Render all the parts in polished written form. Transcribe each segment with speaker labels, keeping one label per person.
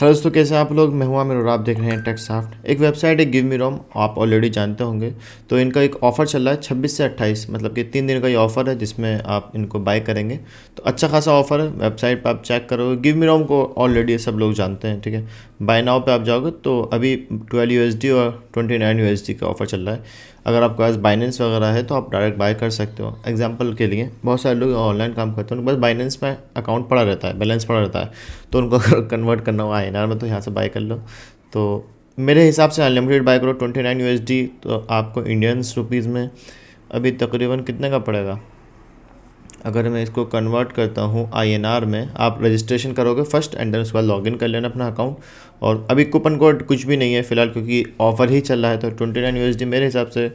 Speaker 1: Hello दोस्तों, कैसे हैं आप लोग। मैं हूं आमिर और आप देख रहे हैं टेक्सॉफ्ट। एक वेबसाइट है गिव मी रोम, आप ऑलरेडी जानते होंगे। तो इनका एक ऑफ़र चल रहा है 26 से 28, मतलब कि 3 दिन का ये ऑफ़र है जिसमें आप इनको बाय करेंगे तो अच्छा खासा ऑफ़र है। वेबसाइट पे आप चेक करोगे, गिव मी रोम को ऑलरेडी सब लोग जानते हैं, ठीक है। बाय नाउ पे आप जाओगे तो अभी 12 USD और 29 USD का ऑफ़र चल रहा है। अगर आपके पास बाइनेंस वगैरह है तो आप डायरेक्ट बाय कर सकते हो। एग्जांपल के लिए बहुत सारे लोग ऑनलाइन काम करते हैं, उनके पास बाइनेंस में अकाउंट पड़ा रहता है, बैलेंस पड़ा रहता है, तो उनको अगर कन्वर्ट करना हो INR में तो यहाँ से बाय कर लो। तो मेरे हिसाब से अनलिमिटेड बाय करो 29 USD, तो आपको इंडियन रुपीज़ में अभी तकरीबन कितने का पड़ेगा। अगर मैं इसको कन्वर्ट करता हूँ INR में, आप रजिस्ट्रेशन करोगे फर्स्ट एंड देन उसके बाद लॉगिन कर लेना अपना अकाउंट। और अभी कूपन कोड कुछ भी नहीं है फ़िलहाल, क्योंकि ऑफ़र ही चल रहा है। तो 29 USD मेरे हिसाब से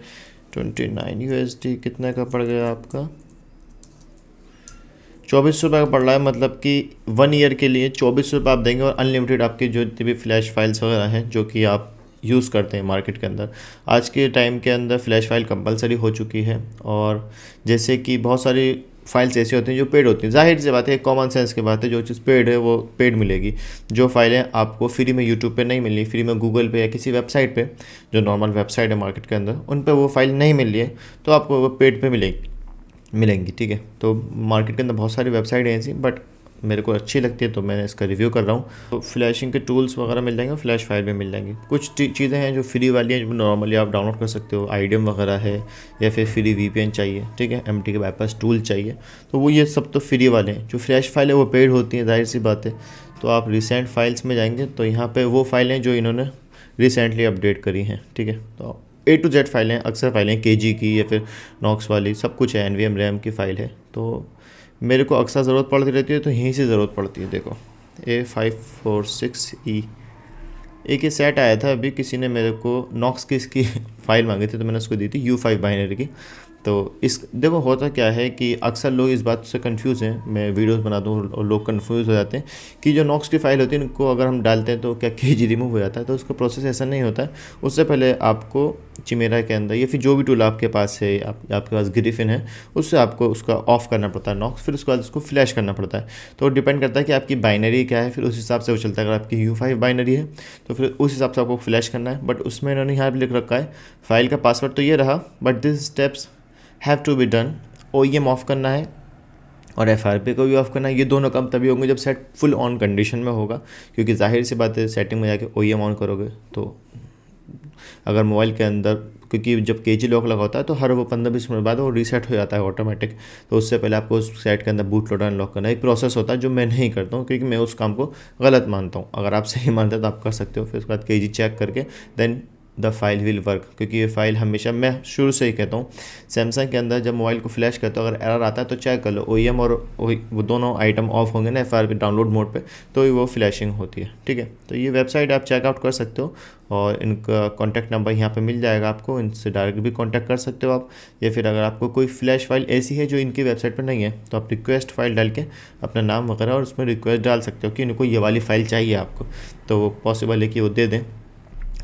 Speaker 1: 29 USD कितने का पड़ गया आपका, 24 रुपये का पड़ रहा है। मतलब कि 1 ईयर के लिए 24 रुपये आप देंगे और अनलिमिटेड आपकी जो भी फ्लैश फाइल्स वगैरह हैं जो कि आप यूज़ करते हैं मार्केट के अंदर। आज के टाइम के अंदर फ्लैश फाइल कंपलसरी हो चुकी है। और जैसे कि बहुत सारी फाइल्स ऐसी होती हैं जो पेड होती हैं, जाहिर सी बात है, कॉमन सेंस की बात है, जो चीज़ पेड है वो पेड मिलेगी। जो फाइलें आपको फ्री में यूट्यूब पे नहीं मिल रही, फ्री में गूगल पे या किसी वेबसाइट पे, जो नॉर्मल वेबसाइट है मार्केट के अंदर, उन पे वो फाइल नहीं मिल रही है, तो आपको वो पेड पे मिलेंगी, ठीक है। तो मार्केट के अंदर बहुत सारी वेबसाइट हैं ऐसी, बट मेरे को अच्छी लगती है तो मैंने इसका रिव्यू कर रहा हूँ। तो फ्लैशिंग के टूल्स वगैरह मिल जाएंगे, फ्लैश फाइल भी मिल जाएंगी। कुछ चीज़ें हैं जो फ्री वाली हैं, जो नॉर्मली आप डाउनलोड कर सकते हो, आईडीएम वगैरह है, या फिर फ्री VPN चाहिए, ठीक है, MT के बाईपास टूल चाहिए, तो वो ये सब तो फ्री वाले हैं। जो फ्लैश फाइल है वो पेड होती है, जाहिर सी बात है। तो आप रिसेंट फाइल्स में जाएंगे तो यहाँ पर वो फाइलें जो इन्होंने रिसेंटली अपडेट करी हैं, ठीक है। तो A to Z फाइलें, अक्सर फाइलें KG की या फिर नॉक्स वाली, सब कुछ है, NVMe RAM की फ़ाइल है। तो मेरे को अक्सर ज़रूरत पड़ती रहती है तो यहीं से ज़रूरत पड़ती है। देखो A546E, एक ये सेट आया था अभी, किसी ने मेरे को नॉक्स की इसकी फ़ाइल मांगी थी तो मैंने उसको दी थी U5 बाइनरी की। तो इस देखो होता क्या है कि अक्सर लोग इस बात से कंफ्यूज हैं, मैं वीडियोस बनाता हूँ और लोग कंफ्यूज हो जाते हैं कि जो नॉक्स की फ़ाइल होती है उनको अगर हम डालते हैं तो क्या KG रिमूव हो जाता है। तो उसका प्रोसेस ऐसा नहीं होता है। उससे पहले आपको चिमेरा के अंदर या फिर जो भी टूल आपके पास है, आपके पास ग्रिफिन है, उससे आपको उसका ऑफ़ करना पड़ता है नॉक्स, फिर उसके बाद उसको फ्लैश करना पड़ता है। तो डिपेंड करता है कि आपकी बाइनरी क्या है, फिर उस हिसाब से वो चलता है। अगर आपकी U5 बाइनरी है तो फिर उस हिसाब से आपको फ्लैश करना है। बट उसमें इन्होंने यहाँ पर लिख रखा है, फाइल का पासवर्ड तो ये रहा, but this steps have to be done. OEM off करना है और FRP को भी ऑफ़ करना है। ये दोनों काम तभी होंगे जब सेट फुल ऑन कंडीशन में होगा, क्योंकि जाहिर सी बात है सेटिंग में जाके OEM ऑन करोगे तो अगर मोबाइल के अंदर, क्योंकि जब KG लॉक लगा होता है तो हर वो 15-20 मिनट बाद वो रीसेट हो जाता है ऑटोमेटिक। तो उससे पहले आपको उस सेट के अंदर बूट लोडर अनलॉक करना एक प्रोसेस होता है, जो मैं नहीं करता हूँ क्योंकि मैं उस काम को गलत मानता हूँ। अगर आप सही मानते हैं तो आप कर सकते हो। फिर उसके बाद KG चेक करके then the file will work, क्योंकि ये फाइल हमेशा, मैं शुरू से ही कहता हूँ, सैमसंग के अंदर जब मोबाइल को फ्लैश करते हो अगर एरर आता है तो चेक कर लो, OEM और वो दोनों आइटम ऑफ होंगे ना FRP डाउनलोड मोड पे, तो ही वो फ्लैशिंग होती है, ठीक है। तो ये वेबसाइट आप चेकआउट कर सकते हो और इनका कॉन्टैक्ट नंबर यहाँ पे मिल जाएगा आपको, इनसे डायरेक्ट भी कॉन्टैक्ट कर सकते हो आप। या फिर अगर आपको कोई फ्लैश फाइल ऐसी है जो इनकी वेबसाइट पर नहीं है तो आप रिक्वेस्ट फाइल डाल के अपना नाम वगैरह और उसमें रिक्वेस्ट डाल सकते हो कि इनको ये वाली फ़ाइल चाहिए आपको, तो वो पॉसिबल है कि वो दे दें।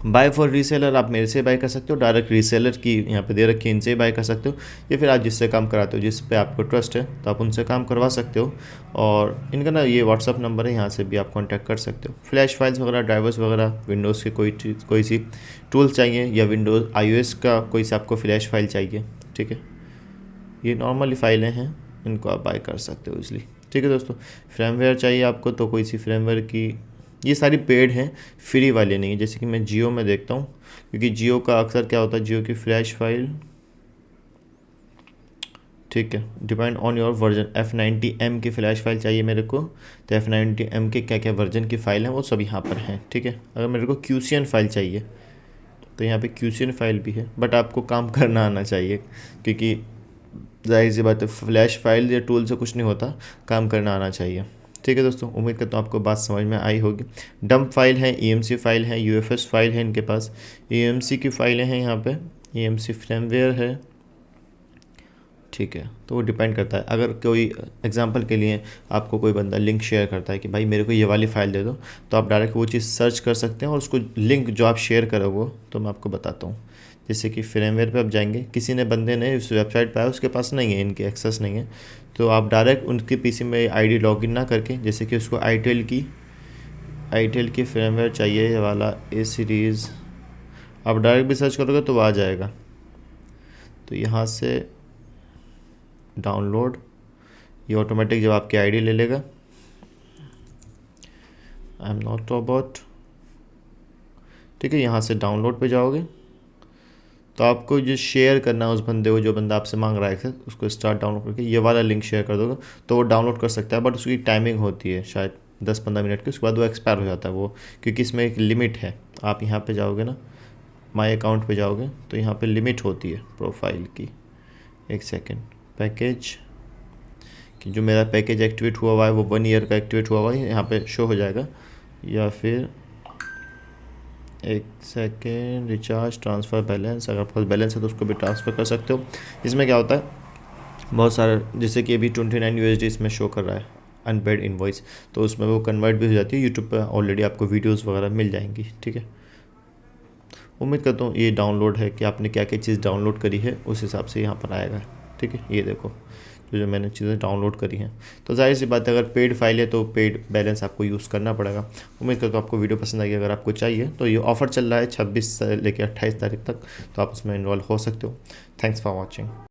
Speaker 1: बाय फॉर रीसेलर आप मेरे से बाय कर सकते हो, डायरेक्ट रीसेलर की यहाँ पे दे रखी है, इनसे बाय कर सकते हो। या फिर आप जिससे काम कराते हो, जिस पे आपको ट्रस्ट है, तो आप उनसे काम करवा सकते हो। और इनका ना ये WhatsApp नंबर है, यहाँ से भी आप कांटेक्ट कर सकते हो। फ्लैश फाइल्स वगैरह, ड्राइवर्स वगैरह, विंडोज़ के कोई चीज़, कोई सी टूल्स चाहिए, या विंडोज़ iOS का कोई सा आपको फ्लैश फाइल चाहिए, ठीक है, ये नॉर्मली फ़ाइलें हैं, इनको आप बाय कर सकते हो इसलिए, ठीक है दोस्तों। फ्रेमवेयर चाहिए आपको तो कोई सी फ्रेमवेयर की, ये सारी पेड हैं, फ्री वाले नहीं है। जैसे कि मैं जियो में देखता हूँ, क्योंकि जियो का अक्सर क्या होता है, जियो की फ्लैश फाइल, ठीक है, depend on your version. F90M की फ़्लैश फाइल चाहिए मेरे को, तो F90M के क्या क्या वर्जन की फ़ाइल हैं वो सब यहाँ पर हैं, ठीक है। अगर मेरे को QCN फाइल चाहिए तो यहाँ पे QCN फाइल भी है, बट आपको काम करना आना चाहिए, क्योंकि जाहिर सी बात है फ्लैश फाइल या टूल से कुछ नहीं होता, काम करना आना चाहिए, ठीक है दोस्तों। उम्मीद करता हूँ आपको बात समझ में आई होगी। डंप फाइल है, EMC फाइल है, UFS फाइल है इनके पास, EMC की फ़ाइलें हैं यहाँ पे, EMC फ्रेमवेयर है, ठीक है। तो वो डिपेंड करता है, अगर कोई एग्जांपल के लिए आपको कोई बंदा लिंक शेयर करता है कि भाई मेरे को ये वाली फ़ाइल दे दो, तो आप डायरेक्ट वो चीज़ सर्च कर सकते हैं और उसको लिंक जो आप शेयर करोगे, तो मैं आपको बताता हूँ। जैसे कि फ्रेमवेयर पे आप जाएंगे, किसी ने बंदे ने उस वेबसाइट पे आया, उसके पास नहीं है, इनकी एक्सेस नहीं है, तो आप डायरेक्ट उनके PC में ID लॉगिन ना करके, जैसे कि उसको ITIL की आईटेल की फ्रेमवेयर चाहिए ये वाला ए सीरीज़, आप डायरेक्ट भी सर्च करोगे तो वो आ जाएगा। तो यहाँ से डाउनलोड, ये ऑटोमेटिक जब आपकी आईडी ले लेगा। आई एम नॉट रोबोट, ठीक है। यहाँ से डाउनलोड पे जाओगे तो आपको जो शेयर करना है उस बंदे को, जो बंदा आपसे मांग रहा है एक्सेस, उसको स्टार्ट डाउनलोड करके ये वाला लिंक शेयर कर दोगे तो वो डाउनलोड कर सकता है। बट उसकी टाइमिंग होती है शायद 10-15 मिनट की, उसके बाद वो एक्सपायर हो जाता है वो, क्योंकि इसमें एक लिमिट है। आप यहाँ पे जाओगे ना, माई अकाउंट पे जाओगे तो यहाँ पे लिमिट होती है प्रोफाइल की। एक सेकेंड, पैकेज, कि जो मेरा पैकेज एक्टिवेट हुआ हुआ है वो 1 ईयर का एक्टिवेट हुआ हुआ है, यहाँ पे शो हो जाएगा। या फिर एक सेकेंड, रिचार्ज, ट्रांसफ़र बैलेंस, अगर आपके पास बैलेंस है तो उसको भी ट्रांसफ़र कर सकते हो। इसमें क्या होता है, बहुत सारे, जैसे कि अभी 29 USD इसमें शो कर रहा है अनपेड इनवॉइस, तो उसमें वो कन्वर्ट भी हो जाती है। यूट्यूब पर ऑलरेडी आपको वीडियोस वगैरह मिल जाएंगी, ठीक है। उम्मीद करता हूँ ये डाउनलोड है कि आपने क्या क्या चीज़ डाउनलोड करी है उस हिसाब से यहाँ पर आएगा, ठीक है। ये देखो जो मैंने चीज़ें डाउनलोड करी हैं, तो जाहिर सी बात है अगर पेड फाइल है तो पेड बैलेंस आपको यूज़ करना पड़ेगा। उम्मीद करता हूँ आपको वीडियो पसंद आई। अगर आपको चाहिए तो ये ऑफ़र चल रहा है 26 से लेकर 28 तारीख तक, तो आप उसमें इन्वॉल्व हो सकते हो। Thanks for watching.